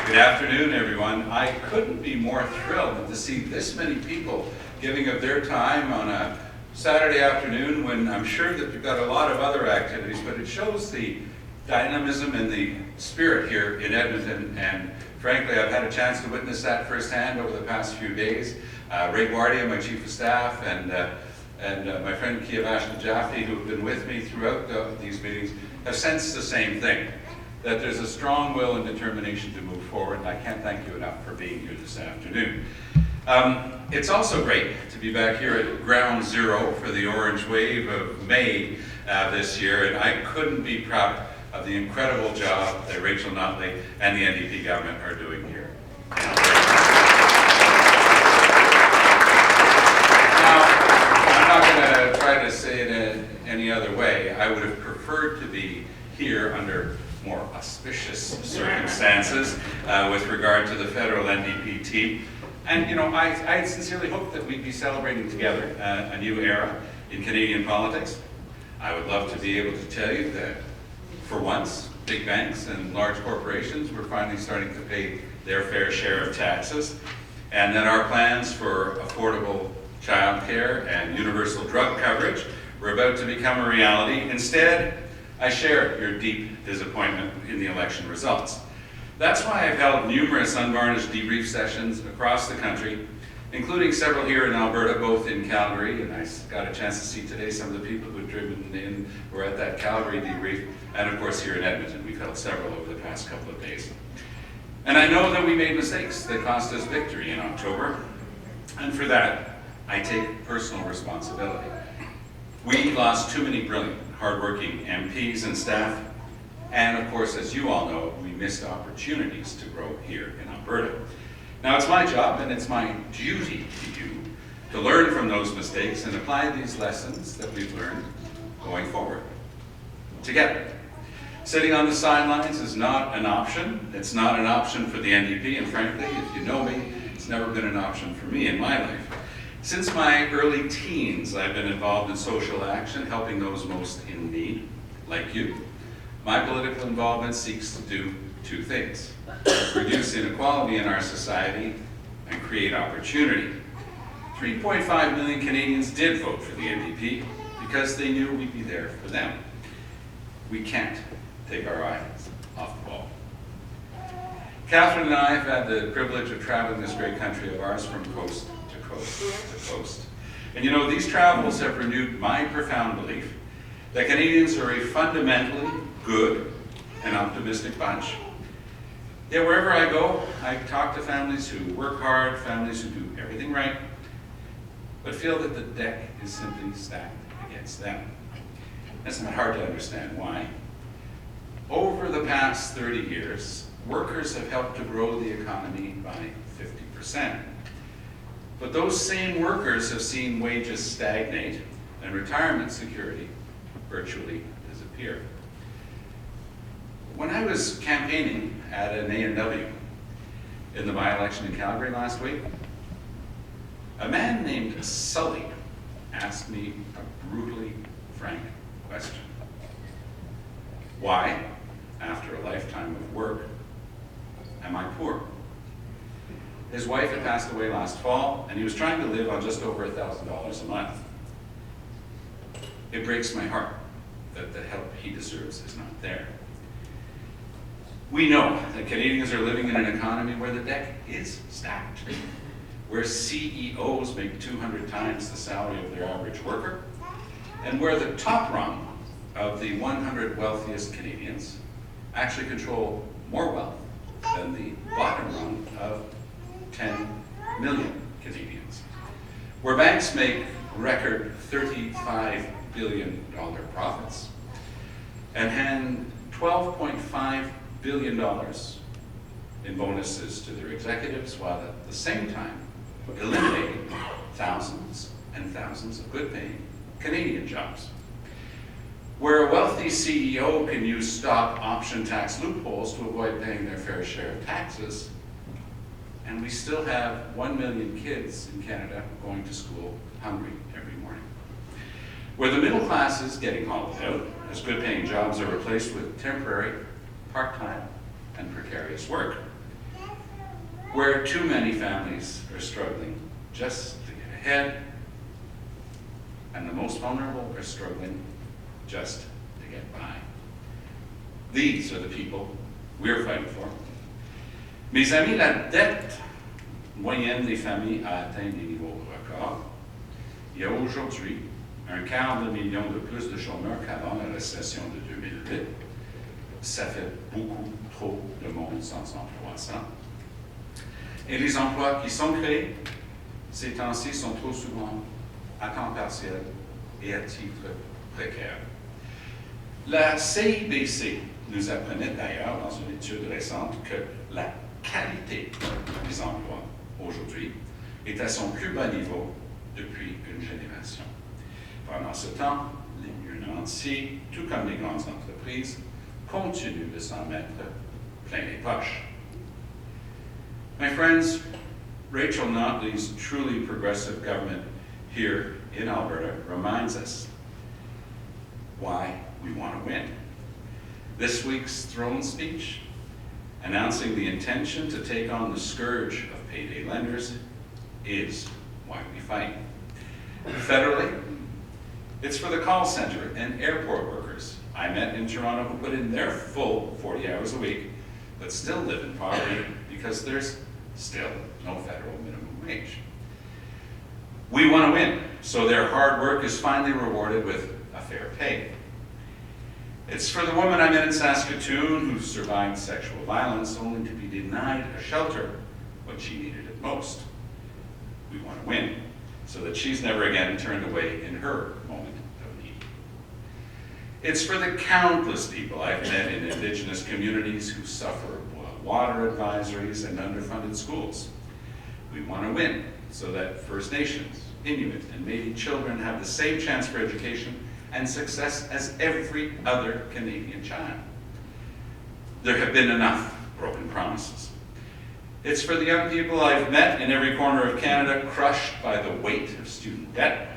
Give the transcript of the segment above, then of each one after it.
Good afternoon, everyone. I couldn't be more thrilled than to see this many people giving of their time on a Saturday afternoon when I'm sure that you've got a lot of other activities, but it shows the dynamism and the spirit here in Edmonton, and frankly, I've had a chance to witness that firsthand over the past few days. Ray Guardia, my Chief of Staff, and my friend Kiavashna Jaffe, who have been with me throughout these meetings, have sensed the same thing, that there's a strong will and determination to move forward, and I can't thank you enough for being here this afternoon. It's also great to be back here at ground zero for the Orange Wave of May this year, and I couldn't be proud of the incredible job that Rachel Notley and the NDP government are doing here. Now, I'm not going to try to say it any other way. I would have preferred to be here under more auspicious circumstances with regard to the federal NDP team. And you know, I sincerely hope that we'd be celebrating together a new era in Canadian politics. I would love to be able to tell you that for once, big banks and large corporations were finally starting to pay their fair share of taxes, and that our plans for affordable childcare and universal drug coverage were about to become a reality. Instead, I share your deep disappointment in the election results. That's why I've held numerous unvarnished debrief sessions across the country, including several here in Alberta, both in Calgary, and I got a chance to see today some of the people who had driven in were at that Calgary debrief, and of course here in Edmonton. We've held several over the past couple of days. And I know that we made mistakes that cost us victory in October, and for that, I take personal responsibility. We lost too many brilliant, hardworking MPs and staff, and of course, as you all know, we missed opportunities to grow here in Alberta. Now, it's my job and it's my duty to you to learn from those mistakes and apply these lessons that we've learned going forward together. Sitting on the sidelines is not an option. It's not an option for the NDP, and frankly, if you know me, it's never been an option for me in my life. Since my early teens, I've been involved in social action, helping those most in need, like you. My political involvement seeks to do two things: reduce inequality in our society and create opportunity. 3.5 million Canadians did vote for the NDP because they knew we'd be there for them. We can't take our eyes off the ball. Catherine and I have had the privilege of traveling this great country of ours from coast to coast to coast. And you know, these travels have renewed my profound belief that Canadians are a fundamentally good and optimistic bunch. Yet wherever I go, I talk to families who work hard, families who do everything right, but feel that the deck is simply stacked against them. It's not hard to understand why. Over the past 30 years, workers have helped to grow the economy by 50%. But those same workers have seen wages stagnate and retirement security virtually disappear. When I was campaigning at an A&W in the by-election in Calgary last week, a man named Sully asked me a brutally frank question. Why, after a lifetime of work, am I poor? His wife had passed away last fall, and he was trying to live on just over $1,000 a month. It breaks my heart that the help he deserves is not there. We know that Canadians are living in an economy where the deck is stacked, where CEOs make 200 times the salary of their average worker, and where the top rung of the 100 wealthiest Canadians actually control more wealth than the bottom rung of 10 million Canadians, where banks make record $35 billion profits and hand $12.5 billion in bonuses to their executives, while at the same time eliminating thousands and thousands of good-paying Canadian jobs. Where a wealthy CEO can use stock option tax loopholes to avoid paying their fair share of taxes, and we still have 1 million kids in Canada going to school hungry every morning. Where the middle class is getting hollowed out as good-paying jobs are replaced with temporary, part-time, and precarious work. where too many families are struggling just to get ahead, and the most vulnerable are struggling just to get by. These are the people we're fighting for. Mes amis, la dette moyenne des familles a atteint des niveaux records. Il y a aujourd'hui un quart de million de plus de chômeurs qu'avant la récession de 2008. Ça fait beaucoup trop de monde sans emploi, ça. Et les emplois qui sont créés ces temps-ci sont trop souvent à temps partiel et à titre précaire. La CIBC nous apprenait d'ailleurs dans une étude récente que la qualité des emplois aujourd'hui est à son plus bas niveau depuis une génération. Pendant ce temps, les financiers, tout comme les grandes entreprises, continuent de s'en mettre plein les poches. My friends, Rachel Notley's truly progressive government here in Alberta reminds us why we want to win. This week's throne speech, announcing the intention to take on the scourge of payday lenders, is why we fight. Federally, it's for the call center and airport workers I met in Toronto who put in their full 40 hours a week, but still live in poverty because there's still no federal minimum wage. We want to win, so their hard work is finally rewarded with a fair pay. It's for the woman I met in Saskatoon who survived sexual violence only to be denied a shelter when she needed it most. We want to win, so that she's never again turned away in her moment of need. It's for the countless people I've met in Indigenous communities who suffer water advisories and underfunded schools. We want to win, so that First Nations, Inuit, and Métis children have the same chance for education and success as every other Canadian child. There have been enough broken promises. It's for the young people I've met in every corner of Canada crushed by the weight of student debt.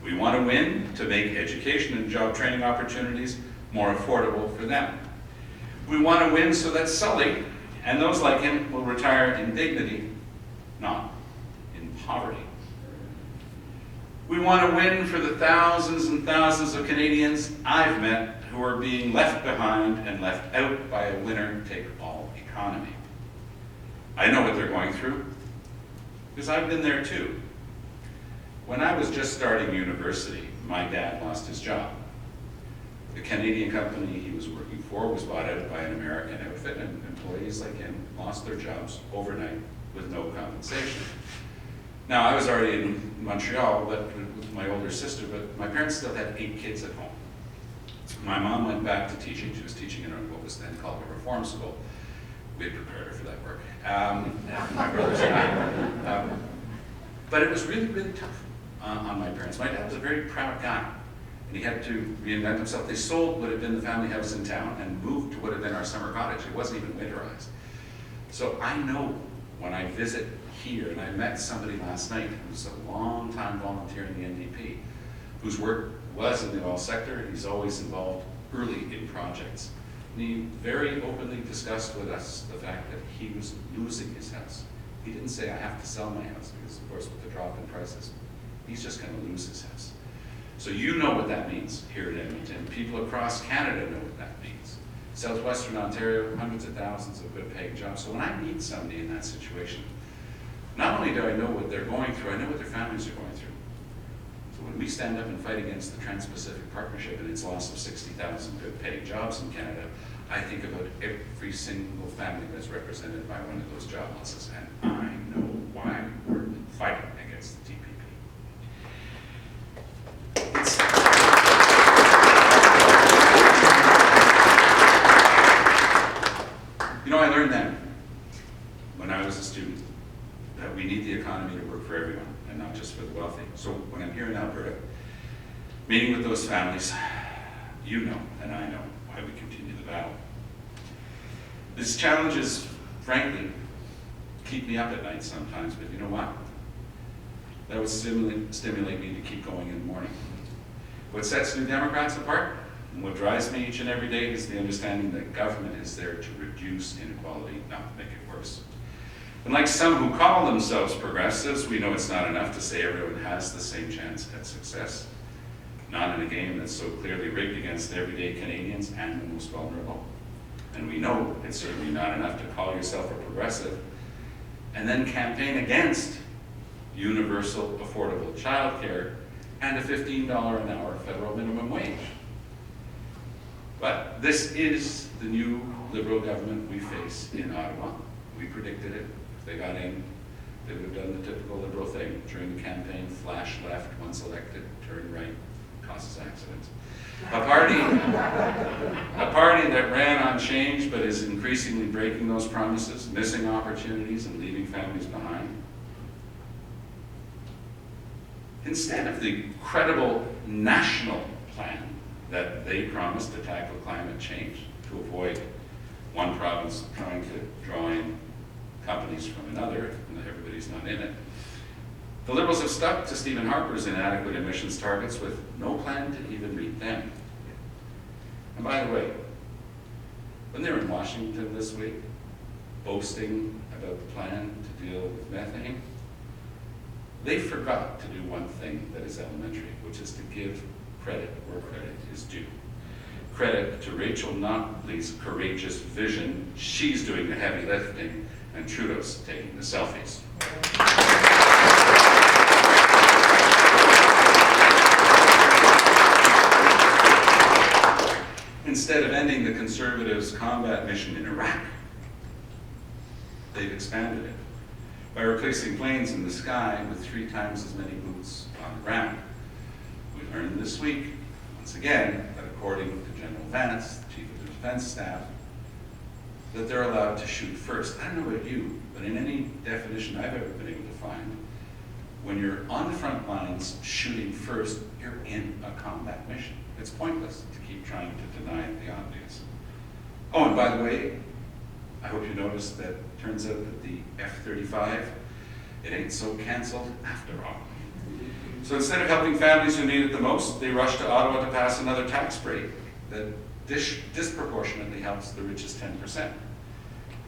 We want to win to make education and job training opportunities more affordable for them. We want to win so that Sully and those like him will retire in dignity, not in poverty. We want to win for the thousands and thousands of Canadians I've met who are being left behind and left out by a winner-take-all economy. I know what they're going through, because I've been there too. When I was just starting university, my dad lost his job. The Canadian company he was working for was bought out by an American outfit, and employees like him lost their jobs overnight with no compensation. Now, I was already in Montreal with my older sister, but my parents still had 8 kids at home. My mom went back to teaching. She was teaching in what was then called a reform school. We had prepared her for that work. My brothers and I. But it was really, really tough on my parents. My dad was a very proud guy, and he had to reinvent himself. They sold what had been the family house in town and moved to what had been our summer cottage. It wasn't even winterized. So I know when I visit here, and I met somebody last night who's a long-time volunteer in the NDP, whose work was in the oil sector. He's always involved early in projects. And he very openly discussed with us the fact that he was losing his house. He didn't say, I have to sell my house, because of course with the drop in prices, he's just going to lose his house. So you know what that means here in Edmonton. People across Canada know what that means. Southwestern Ontario, hundreds of thousands of good paying jobs. So when I meet somebody in that situation, not only do I know what they're going through, I know what their families are going through. So when we stand up and fight against the Trans-Pacific Partnership and its loss of 60,000 good paying jobs in Canada, I think about every single family that's represented by one of those job losses, and I know why we're fighting against the TPP. You know, I learned then, when I was a student, that we need the economy to work for everyone and not just for the wealthy. So when I'm here in Alberta, meeting with those families, you know and I know why we continue the battle. These challenges, frankly, keep me up at night sometimes, but you know what? That would stimulate me to keep going in the morning. What sets New Democrats apart and what drives me each and every day is the understanding that government is there to reduce inequality, not to make it worse. And like some who call themselves progressives, we know it's not enough to say everyone has the same chance at success. Not in a game that's so clearly rigged against everyday Canadians and the most vulnerable. And we know it's certainly not enough to call yourself a progressive and then campaign against universal affordable childcare and a $15 an hour federal minimum wage. But this is the new Liberal government we face in Ottawa. We predicted it. If they got in, they would have done the typical Liberal thing. During the campaign, flash left, once elected, turn right, causes accidents. A party that ran on change but is increasingly breaking those promises, missing opportunities and leaving families behind. Instead of the credible national plan that they promised to tackle climate change, to avoid one province trying to draw in companies from another, and everybody's not in it, the Liberals have stuck to Stephen Harper's inadequate emissions targets with no plan to even meet them. And by the way, when they were in Washington this week, boasting about the plan to deal with methane, they forgot to do one thing that is elementary, which is to give credit where credit is due. Credit to Rachel Notley's courageous vision. She's doing the heavy lifting, and Trudeau's taking the selfies. Instead of ending the Conservatives' combat mission in Iraq, they've expanded it by replacing planes in the sky with 3 times as many boots on the ground. We learned this week, once again, that according to General Vance, the Chief of the Defense Staff, that they're allowed to shoot first. I don't know about you, but in any definition I've ever been able to find, when you're on the front lines shooting first, you're in a combat mission. It's pointless to keep trying to deny the obvious. Oh, and by the way, I hope you noticed that it turns out that the F-35, it ain't so canceled after all. So instead of helping families who need it the most, they rush to Ottawa to pass another tax break that disproportionately helps the richest 10%.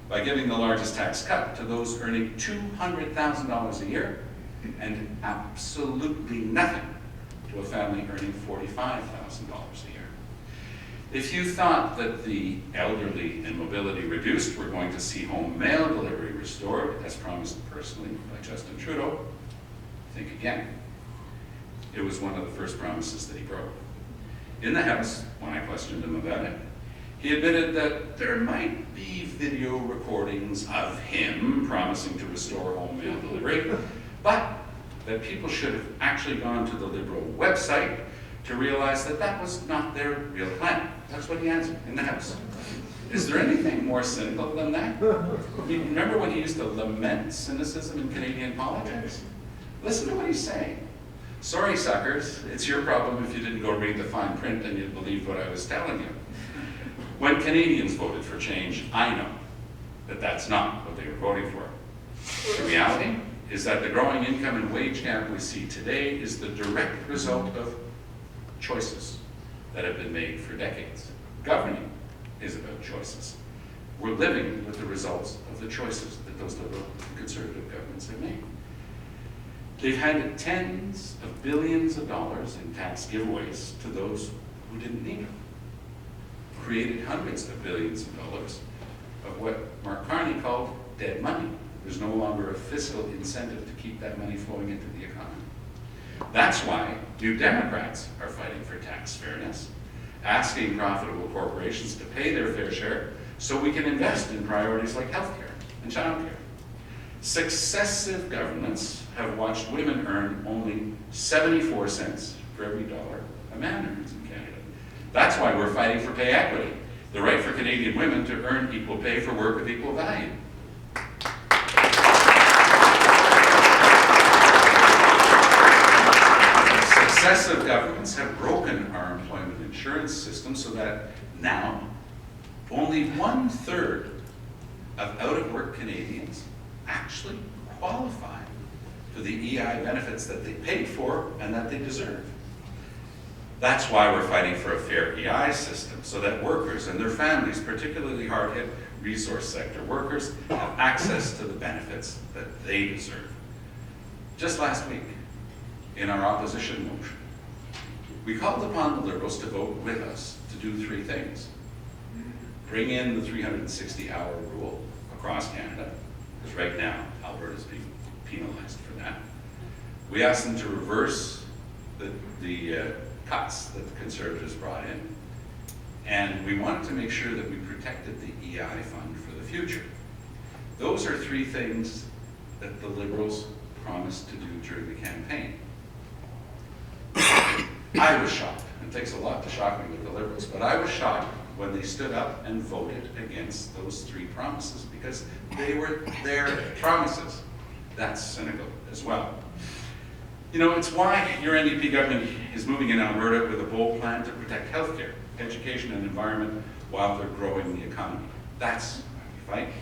By giving the largest tax cut to those earning $200,000 a year and absolutely nothing to a family earning $45,000 a year. If you thought that the elderly and mobility reduced were going to see home mail delivery restored, as promised personally by Justin Trudeau, think again. It was one of the first promises that he broke. In the House, when I questioned him about it, he admitted that there might be video recordings of him promising to restore home mail delivery, but that people should have actually gone to the Liberal website to realize that that was not their real plan. That's what he answered in the House. Is there anything more cynical than that? Remember when he used to lament cynicism in Canadian politics? Listen to what he's saying. Sorry, suckers, it's your problem if you didn't go read the fine print and you believed what I was telling you. When Canadians voted for change, I know that that's not what they were voting for. The reality is that the growing income and wage gap we see today is the direct result of choices that have been made for decades. Governing is about choices. We're living with the results of the choices that those Liberal and Conservative governments have made. They've handed tens of billions of dollars in tax giveaways to those who didn't need them. Created hundreds of billions of dollars of what Mark Carney called dead money. There's no longer a fiscal incentive to keep that money flowing into the economy. That's why New Democrats are fighting for tax fairness, asking profitable corporations to pay their fair share so we can invest in priorities like healthcare and childcare. Successive governments have watched women earn only 74 cents for every dollar a man earns in Canada. That's why we're fighting for pay equity, the right for Canadian women to earn equal pay for work of equal value. Successive governments have broken our employment insurance system so that now only 1/3 of out-of-work Canadians actually qualify for the EI benefits that they paid for and that they deserve. That's why we're fighting for a fair EI system, so that workers and their families, particularly hard-hit resource sector workers, have access to the benefits that they deserve. Just last week, in our opposition motion, we called upon the Liberals to vote with us to do three things. Bring in the 360-hour rule across Canada, because right now, Alberta is being penalized for that. We asked them to reverse the cuts that the Conservatives brought in, and we wanted to make sure that we protected the EI fund for the future. Those are three things that the Liberals promised to do during the campaign. I was shocked. It takes a lot to shock me with the Liberals, but I was shocked when they stood up and voted against those three promises, because they were their promises. That's cynical as well. You know, it's why your NDP government is moving in Alberta with a bold plan to protect healthcare, education, and environment while they're growing the economy. That's why we fight.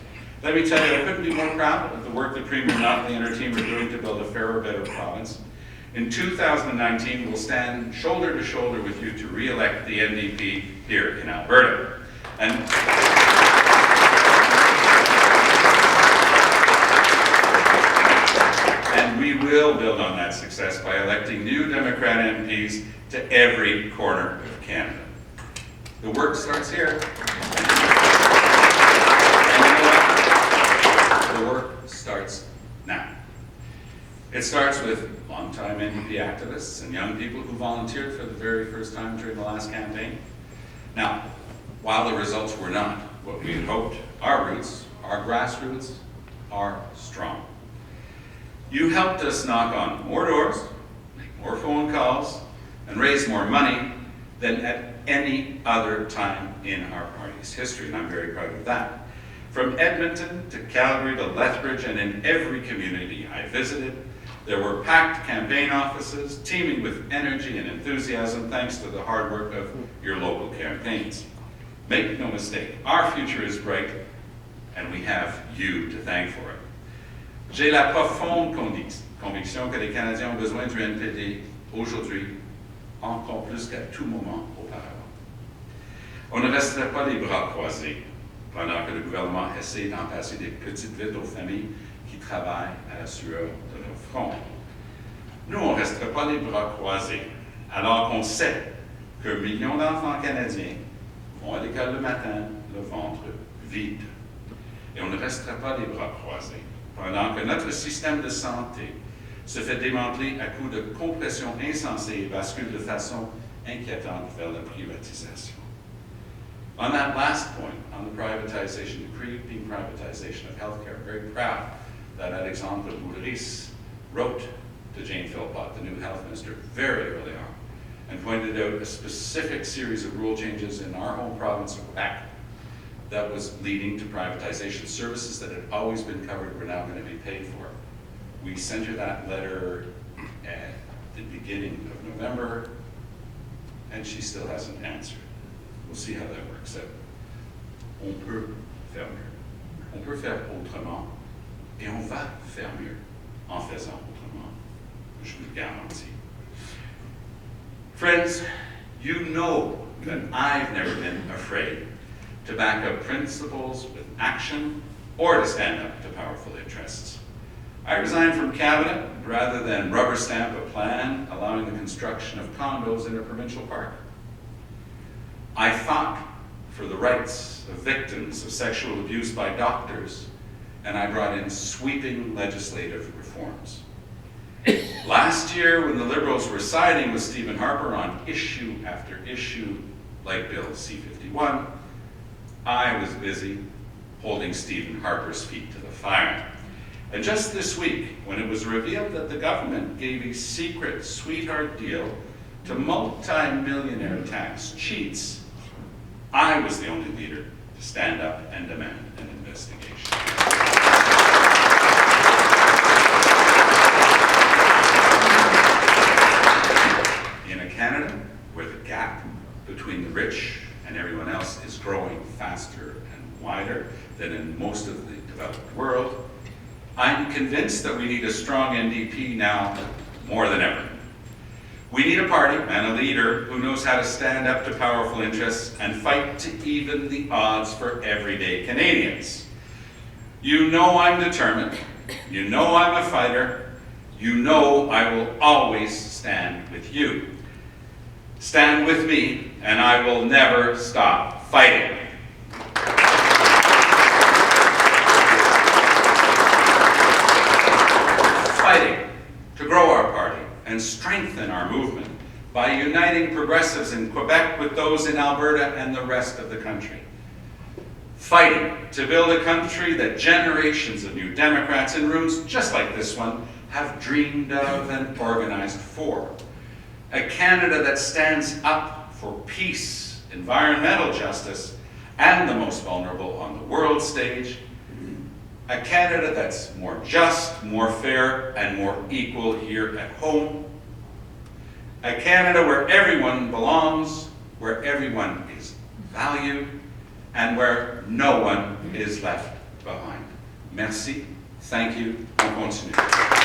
Let me tell you, I couldn't be more proud of the work that Premier Notley and her team are doing to build a fairer, better province. In 2019, we'll stand shoulder to shoulder with you to re-elect the NDP here in Alberta. And we will build on that success by electing new Democrat MPs to every corner of Canada. The work starts here. And you know what? The work starts now. It starts with longtime NDP activists and young people who volunteered for the very first time during the last campaign. Now, while the results were not what we had hoped, our roots, our grassroots, are strong. You helped us knock on more doors, make more phone calls, and raise more money than at any other time in our party's history, and I'm very proud of that. From Edmonton to Calgary to Lethbridge, and in every community I visited, there were packed campaign offices, teeming with energy and enthusiasm thanks to the hard work of your local campaigns. Make no mistake, our future is bright, and we have you to thank for it. J'ai la profonde conviction que les Canadiens ont besoin du NPD aujourd'hui, encore plus qu'à tout moment auparavant. On ne resterait pas les bras croisés pendant que le gouvernement essaie d'en passer des petites vites aux familles qui travaillent à la sueur de leur front. Nous, on ne resterait pas les bras croisés, alors qu'on sait qu'un million d'enfants canadiens vont à l'école le matin, le ventre vide. Et on ne resterait pas les bras croisés pendant que notre système de santé se fait démanteler à coups de compression insensée et bascule de façon inquiétante vers la privatisation. On that last point, on the privatization, the creeping privatization of healthcare, I'm very proud that Alexandre Boulris wrote to Jane Philpott, the new health minister, very early on, and pointed out a specific series of rule changes in our home province of Quebec that was leading to privatization. Services that had always been covered were now going to be paid for. We sent her that letter at the beginning of November, and she still hasn't answered. We'll see how that works out. On peut faire mieux. On peut faire autrement, et on va faire mieux en faisant autrement. Je vous le garantis. Friends, you know that I've never been afraid to back up principles with action or to stand up to powerful interests. I resigned from cabinet rather than rubber stamp a plan allowing the construction of condos in a provincial park. I fought for the rights of victims of sexual abuse by doctors, and I brought in sweeping legislative reforms. Last year, when the Liberals were siding with Stephen Harper on issue after issue, like Bill C-51, I was busy holding Stephen Harper's feet to the fire. And just this week, when it was revealed that the government gave a secret sweetheart deal to multi-millionaire tax cheats, I was the only leader to stand up and demand an investigation. In a Canada where the gap between the rich and everyone else is growing faster and wider than in most of the developed world, I'm convinced that we need a strong NDP now more than ever. We need a party and a leader who knows how to stand up to powerful interests and fight to even the odds for everyday Canadians. You know I'm determined. You know I'm a fighter. You know I will always stand with you. Stand with me, and I will never stop fighting. Fighting to grow our party and strengthen our movement by uniting progressives in Quebec with those in Alberta and the rest of the country. Fighting to build a country that generations of new Democrats in rooms just like this one have dreamed of and organized for. A Canada that stands up for peace, environmental justice, and the most vulnerable on the world stage. A Canada that's more just, more fair, and more equal here at home. A Canada where everyone belongs, where everyone is valued, and where no one is left behind. Merci, thank you, on continue.